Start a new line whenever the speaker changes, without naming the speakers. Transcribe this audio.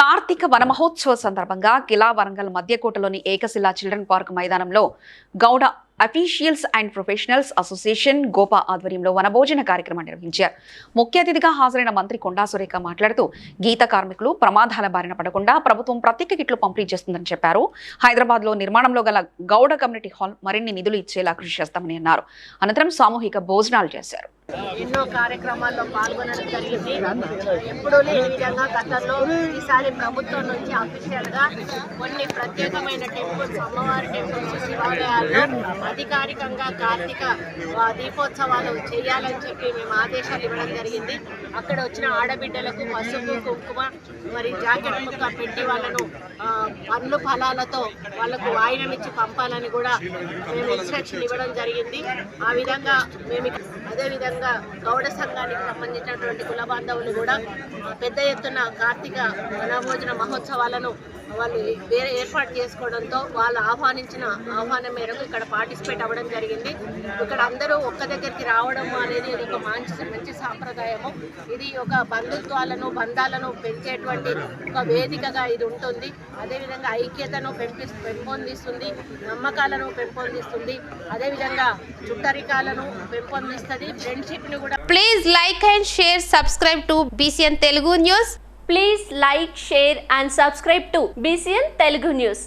కార్తీక వన మహోత్సవ సందర్భంగా కిలా వరంగల్ మధ్యకోటలోని ఏకశిలా చిల్డ్రన్ పార్క్ మైదానంలో Gouda officials and professionals association GOPA ఆధ్వర్యంలో వనభోజన కార్యక్రమం నిర్వహించారు. ముఖ్య అతిథిగా హాజరైన మంత్రి కొండా సురేఖ మాట్లాడుతూ గీత కార్మికులు ప్రమాదాల బారిన పడకుండా ప్రభుత్వం ప్రత్యేక కిట్లు పంపిణీ చేస్తుందని చెప్పారు. హైదరాబాద్ లో నిర్మాణంలో గల గౌడ కమ్యూనిటీ హాల్ మరిన్ని నిధులు ఇచ్చేలా కృషి చేస్తామని అన్నారు. అనంతరం సామూహిక భోజనాలు చేశారు.
ఎన్నో కార్యక్రమాల్లో పాల్గొనడం జరిగింది. ఎప్పుడూ లేని విధంగా గతంలో ఈసారి ప్రభుత్వం నుంచి అఫీషియల్గా కొన్ని ప్రత్యేకమైన టెంపుల్స్, అమ్మవారి టెంపుల్స్, శివాలయాల్లో అధికారికంగా కార్తీక దీపోత్సవాలు చేయాలని చెప్పి మేము ఆదేశాలు ఇవ్వడం జరిగింది. అక్కడ వచ్చిన ఆడబిడ్డలకు పసుపు, కుంకుమ, మరి జాకెట్ ముక్క పెట్టి వాళ్ళను పండ్లు ఫలాలతో వాళ్లకు వాయినం ఇచ్చి పంపాలని కూడా మేము ఇన్స్ట్రక్షన్ ఇవ్వడం జరిగింది. ఆ విధంగా మేము అదేవిధంగా గౌడ సంఘానికి సంబంధించినటువంటి కుల బాంధవులు కూడా పెద్ద ఎత్తున కార్తీక వనభోజన మహోత్సవాలను వాళ్ళు ఏర్పాటు చేసుకోవడంతో వాళ్ళు ఆహ్వానించిన ఆహ్వానం మేరకు ఇక్కడ పార్టిసిపేట్ అవ్వడం జరిగింది. ఇక్కడ అందరూ ఒక్క దగ్గరికి రావడం అనేది ఇది ఒక మంచి సాంప్రదాయము. ఇది ఒక బంధుత్వాలను, బంధాలను పెంచేటువంటి ఒక వేదికగా ఇది ఉంటుంది. అదేవిధంగా ఐక్యతను పెంపొందిస్తుంది, నమ్మకాలను పెంపొందిస్తుంది, అదేవిధంగా చుట్టరికాలను పెంపొందిస్తుంది, ఫ్రెండ్షిప్ని కూడా.
Please like and share, subscribe to BCN Telugu News.
Please like, share and subscribe to BCN Telugu News.